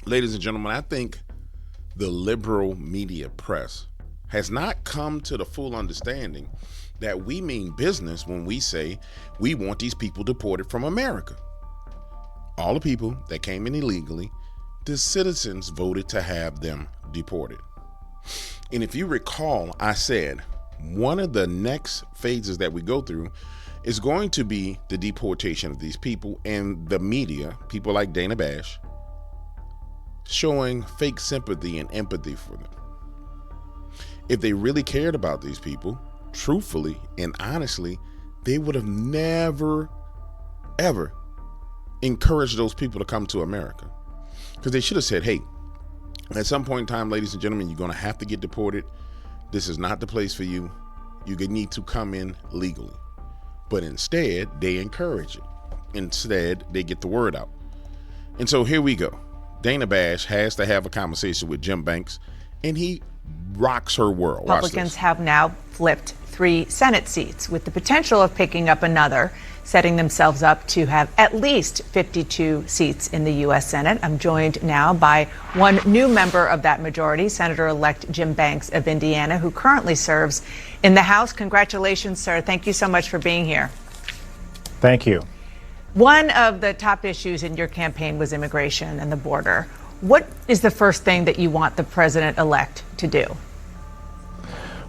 ladies and gentlemen, I think the liberal media press has not come to the full understanding that we mean business when we say we want these people deported from America. All the people that came in illegally, the citizens voted to have them deported. And if you recall, I said one of the next phases that we go through is going to be the deportation of these people, and the media, people like Dana Bash, showing fake sympathy and empathy for them. If they really cared about these people, truthfully and honestly, they would have never, ever encouraged those people to come to America. Because they should have said, hey, at some point in time, ladies and gentlemen, you're going to have to get deported. This is not the place for you. You need to come in legally. But instead, they encourage it. Instead, they get the word out. And so here we go. Dana Bash has to have a conversation with Jim Banks, and he rocks her world. Republicans have now flipped 3 Senate seats with the potential of picking up another, setting themselves up to have at least 52 seats in the U.S. Senate. I'm joined now by one new member of that majority, Senator-elect Jim Banks of Indiana, who currently serves in the House. Congratulations, sir. Thank you so much for being here. Thank you. One of the top issues in your campaign was immigration and the border. What is the first thing that you want the president-elect to do?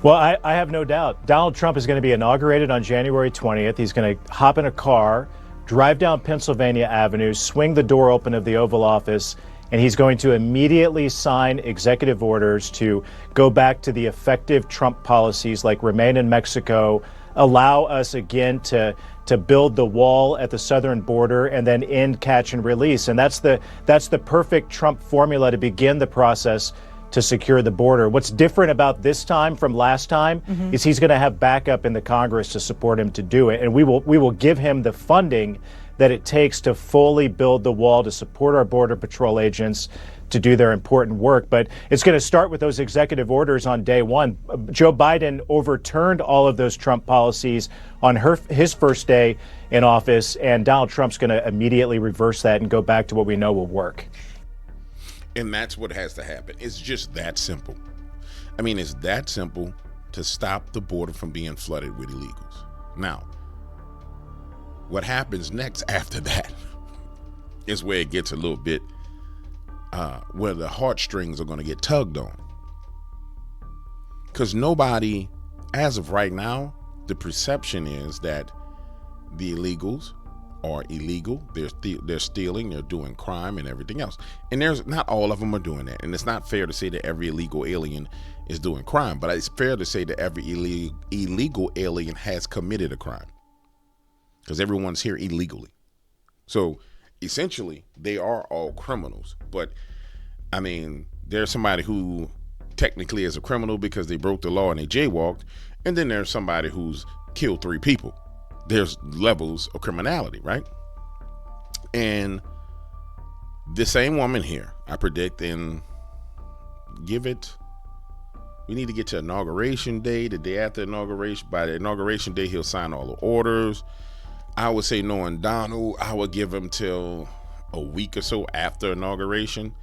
Well, I have no doubt. Donald Trump is going to be inaugurated on January 20th. He's going to hop in a car, drive down Pennsylvania Avenue, swing the door open of the Oval Office, and he's going to immediately sign executive orders to go back to the effective Trump policies like remain in Mexico, allow us again to build the wall at the southern border, and then end catch and release. And that's the perfect Trump formula to begin the process to secure the border. What's different about this time from last time is he's going to have backup in the Congress to support him to do it. And we will give him the funding that it takes to fully build the wall, to support our Border Patrol agents to do their important work. But it's going to start with those executive orders on day one. Joe Biden overturned all of those Trump policies on his first day in office, and Donald Trump's going to immediately reverse that and go back to what we know will work. And that's what has to happen. It's just that simple. I mean, it's that simple to stop the border from being flooded with illegals. Now, what happens next after that is where it gets a little bit, where the heartstrings are going to get tugged on. Because nobody, as of right now, the perception is that the illegals are illegal. They're stealing, they're doing crime and everything else. And there's not all of them are doing that. And it's not fair to say that every illegal alien is doing crime, but it's fair to say that every illegal alien has committed a crime, because everyone's here illegally. So essentially, they are all criminals. But I mean, there's somebody who technically is a criminal because they broke the law and they jaywalked, and then there's somebody who's killed 3 people. There's levels of criminality, right? And the same woman here, I predict, we need to get to inauguration day, the day after inauguration. By the inauguration day, he'll sign all the orders. I would say, knowing Donald, I would give him till a week or so after inauguration.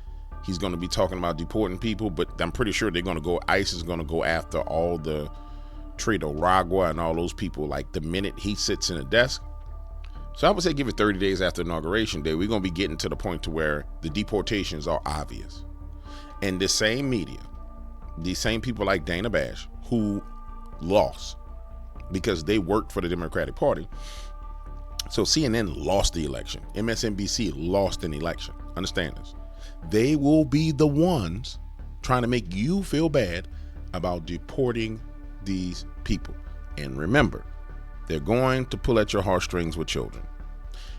He's going to be talking about deporting people, but I'm pretty sure ICE is going to go after all the Trito Ragua and all those people like the minute he sits in a desk. So I would say give it 30 days after inauguration day. We're going to be getting to the point to where the deportations are obvious. And the same media, these same people like Dana Bash, who lost because they worked for the Democratic Party. So CNN lost the election. MSNBC lost an election. Understand this. They will be the ones trying to make you feel bad about deporting these people. And remember, they're going to pull at your heartstrings with children.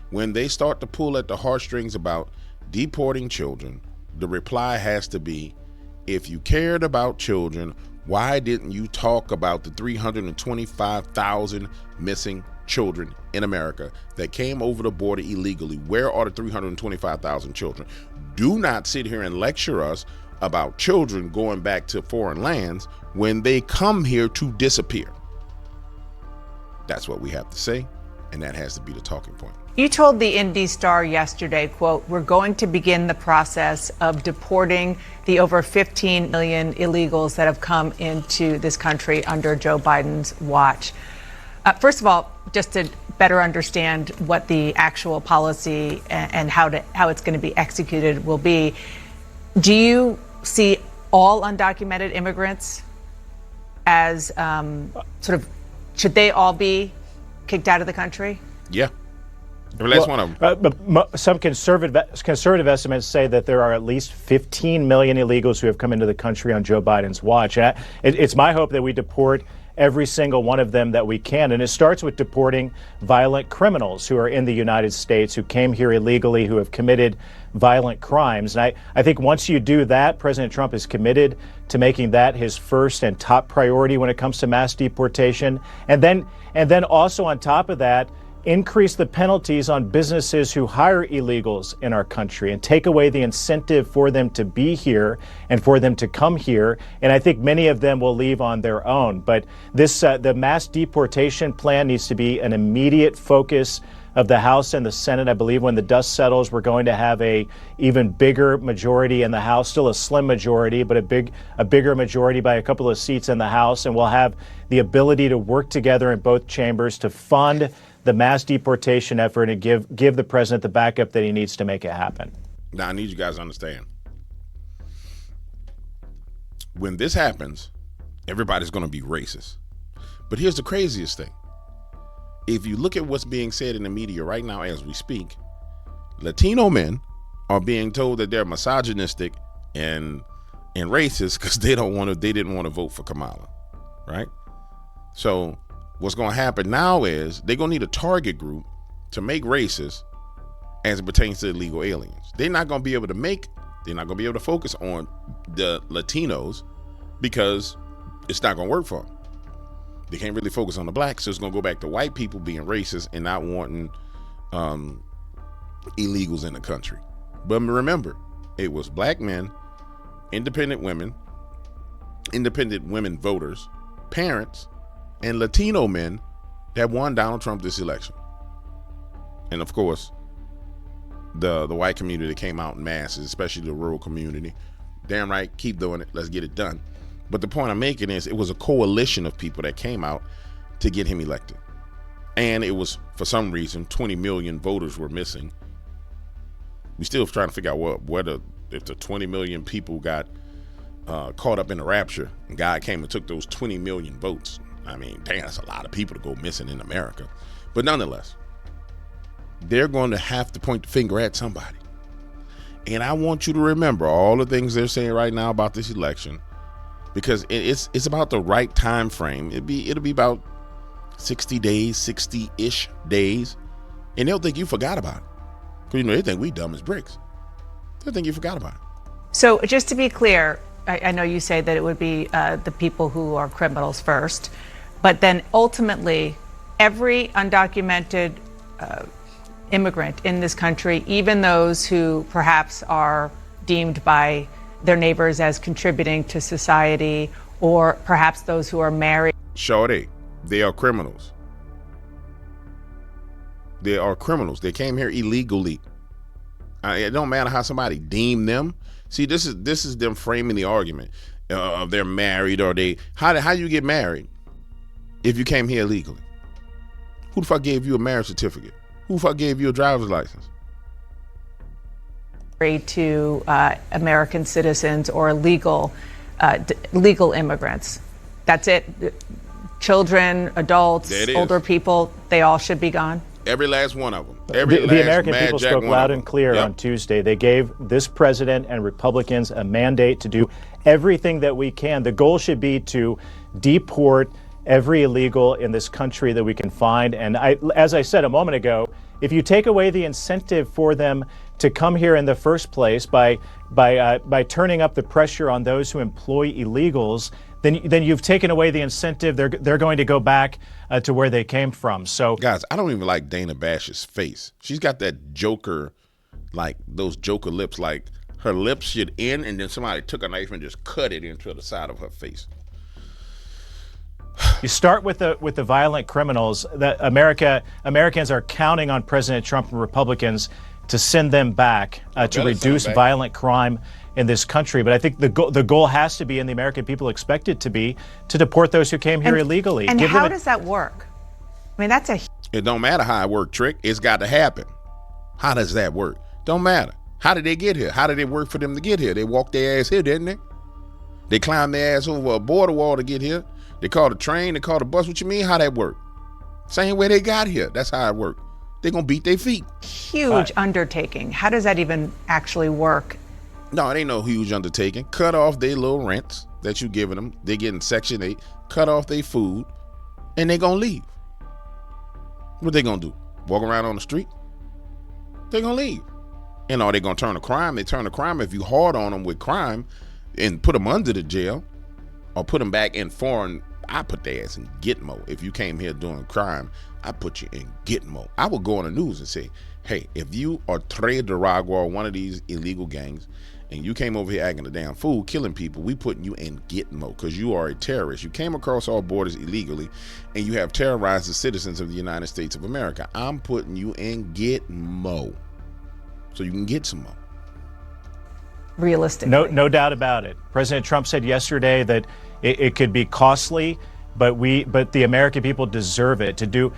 When they start to pull at the heartstrings about deporting children, the reply has to be, if you cared about children, why didn't you talk about the 325,000 missing children in America that came over the border illegally? Where are the 325,000 children? Do not sit here and lecture us about children going back to foreign lands when they come here to disappear. That's what we have to say, and that has to be the talking point. You told the Indy Star yesterday, quote, "We're going to begin the process of deporting the over 15 million illegals that have come into this country under Joe Biden's watch." First of all, just to better understand what the actual policy and how it's going to be executed will be, do you see all undocumented immigrants as should they all be kicked out of the country? Yeah. Every last one of them. But some conservative estimates say that there are at least 15 million illegals who have come into the country on Joe Biden's watch. And it's my hope that we deport every single one of them that we can. And it starts with deporting violent criminals who are in the United States, who came here illegally, who have committed violent crimes. And I think once you do that, President Trump is committed to making that his first and top priority when it comes to mass deportation. And then also on top of that, increase the penalties on businesses who hire illegals in our country and take away the incentive for them to be here and for them to come here. And I think many of them will leave on their own. But the mass deportation plan needs to be an immediate focus of the House and the Senate. I believe when the dust settles, we're going to have a even bigger majority in the House, still a slim majority, but a bigger majority by a couple of seats in the House. And we'll have the ability to work together in both chambers to fund the mass deportation effort and give the president the backup that he needs to make it happen. Now, I need you guys to understand. When this happens, everybody's going to be racist. But here's the craziest thing. If you look at what's being said in the media right now as we speak, Latino men are being told that they're misogynistic and racist because they didn't want to vote for Kamala, right? So what's going to happen now is they're going to need a target group to make racist as it pertains to illegal aliens. They're not going to be able to focus on the Latinos because it's not going to work for them. They can't really focus on the blacks, so it's going to go back to white people being racist and not wanting illegals in the country. But remember, it was black men, independent women voters, parents, and Latino men that won Donald Trump this election. And of course, the white community came out in masses, especially the rural community. Damn right, keep doing it. Let's get it done. But the point I'm making is it was a coalition of people that came out to get him elected. And it was, for some reason, 20 million voters were missing. We still trying to figure out if the 20 million people got caught up in the rapture and God came and took those 20 million votes. I mean, damn, that's a lot of people to go missing in America. But nonetheless, they're going to have to point the finger at somebody. And I want you to remember all the things they're saying right now about this election, because it's about the right time frame. It'll be about 60 days, 60-ish days, and they'll think you forgot about it. Because, they think we dumb as bricks. They'll think you forgot about it. So just to be clear, I know you say that it would be the people who are criminals first, but then ultimately every undocumented immigrant in this country, even those who perhaps are deemed by their neighbors as contributing to society, or perhaps those who are married. Shorty, they are criminals. They are criminals. They came here illegally. It don't matter how somebody deemed them. See, this is them framing the argument. They're married, or how you get married if you came here illegally? Who the fuck gave you a marriage certificate? Who the fuck gave you a driver's license? To American citizens or legal immigrants. That's it. Children, adults, older people, they all should be gone. Every last one of them. The American people spoke loud and clear on Tuesday. They gave this president and Republicans a mandate to do everything that we can. The goal should be to deport every illegal in this country that we can find. And as I said a moment ago, if you take away the incentive for them to come here in the first place by turning up the pressure on those who employ illegals, then you've taken away the incentive. They're going to go back to where they came from. So, guys, I don't even like Dana Bash's face. She's got that Joker, like those Joker lips. Like her lips should end, and then somebody took a knife and just cut it into the side of her face. You start with the violent criminals. That Americans are counting on President Trump and Republicans to send them back to reduce violent crime in this country. But I think the goal has to be, and the American people expect it to be, to deport those who came here illegally. And how does that work? I mean, that's It don't matter how it work, Trick. It's got to happen. How does that work? Don't matter. How did they get here? How did it work for them to get here? They walked their ass here, didn't they? They climbed their ass over a border wall to get here. They called a train. They called a bus. What you mean? How that work? Same way they got here. That's how it worked. They're going to beat their feet. Huge undertaking. How does that even actually work? No, it ain't no huge undertaking. Cut off their little rents that you giving them. They getting Section 8. Cut off their food. And they going to leave. What they going to do? Walk around on the street? They going to leave. And are they going to turn to crime? They turn to crime if you hard on them with crime and put them under the jail or put them back in foreign. I put their ass in Gitmo. If you came here doing crime, I put you in Gitmo. I would go on the news and say, hey, if you are Tres de Aragua or one of these illegal gangs and you came over here acting a damn fool, killing people, we putting you in Gitmo because you are a terrorist. You came across our borders illegally and you have terrorized the citizens of the United States of America. I'm putting you in Gitmo so you can get some more. Realistically. No doubt about it. President Trump said yesterday that it could be costly, but the American people deserve it to do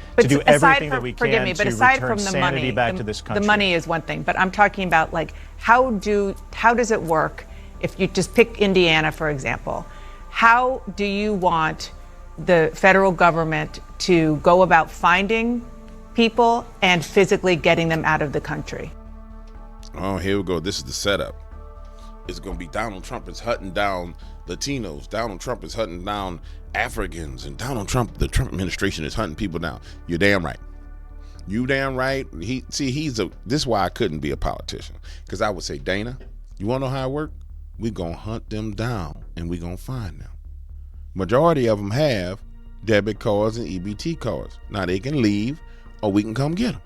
everything that we can to return sanity back to this country. The money is one thing, but I'm talking about like how does it work? If you just pick Indiana, for example, how do you want the federal government to go about finding people and physically getting them out of the country? Oh, here we go. This is the setup. It's going to be Donald Trump is hunting down Latinos. Donald Trump is hunting down Africans. And the Trump administration is hunting people down. You're damn right. You damn right. This is why I couldn't be a politician. Because I would say, Dana, you want to know how it works? We're going to hunt them down and we're going to find them. Majority of them have debit cards and EBT cards. Now they can leave or we can come get them.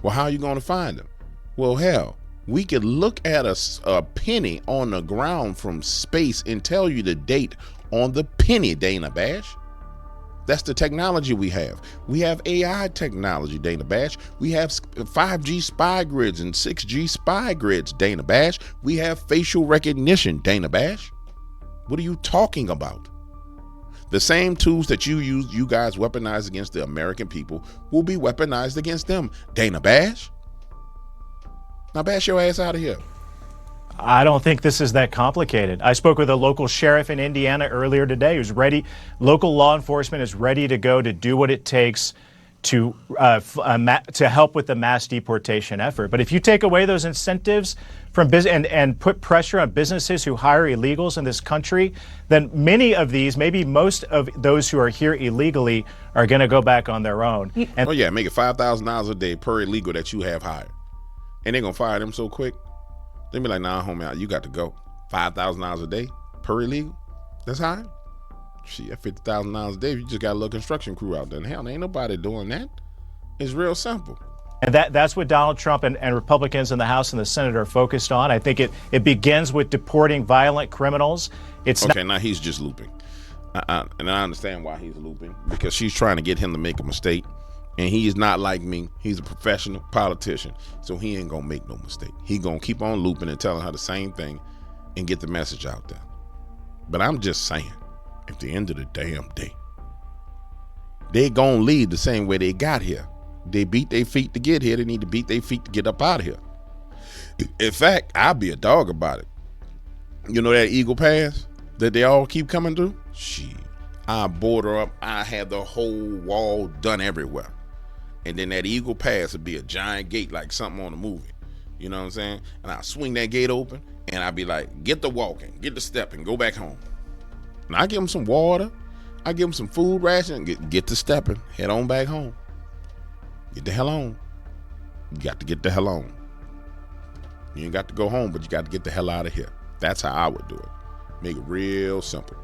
Well, how are you going to find them? Well, hell, we could look at a penny on the ground from space and tell you the date on the penny, Dana Bash. That's the technology we have. We have AI technology, Dana Bash. We have 5G spy grids and 6G spy grids, Dana Bash. We have facial recognition, Dana Bash. What are you talking about? The same tools that you guys weaponize against the American people will be weaponized against them, Dana Bash. Now bash your ass out of here. I don't think this is that complicated. I spoke with a local sheriff in Indiana earlier today who's ready. Local law enforcement is ready to go to do what it takes to help with the mass deportation effort. But if you take away those incentives from business and put pressure on businesses who hire illegals in this country, then many of these, maybe most of those who are here illegally, are going to go back on their own. Make it $5,000 a day per illegal that you have hired. And they're going to fire them so quick. They'll be like, nah, homie, you got to go. $5,000 a day per illegal? That's high? Shit, at $50,000 a day, you just got a little construction crew out there. And hell, ain't nobody doing that. It's real simple. And that's what Donald Trump and Republicans in the House and the Senate are focused on. I think it begins with deporting violent criminals. Now he's just looping. And I understand why he's looping, because she's trying to get him to make a mistake. And he is not like me. He's a professional politician, so he ain't gonna make no mistake. He gonna keep on looping and telling her the same thing and get the message out there. But I'm just saying, at the end of the damn day, they gonna leave the same way they got here. They beat their feet to get here. They need to beat their feet to get up out of here. In fact, I'll be a dog about it. You know that Eagle Pass that they all keep coming through? Shit, I border up. I have the whole wall done everywhere. And then that Eagle Pass would be a giant gate like something on a movie. You know what I'm saying? And I'll swing that gate open and I'll be like, get the walking, get the stepping, go back home. And I give them some water. I give them some food ration, get the stepping, head on back home. Get the hell on. You got to get the hell on. You ain't got to go home, but you got to get the hell out of here. That's how I would do it. Make it real simple.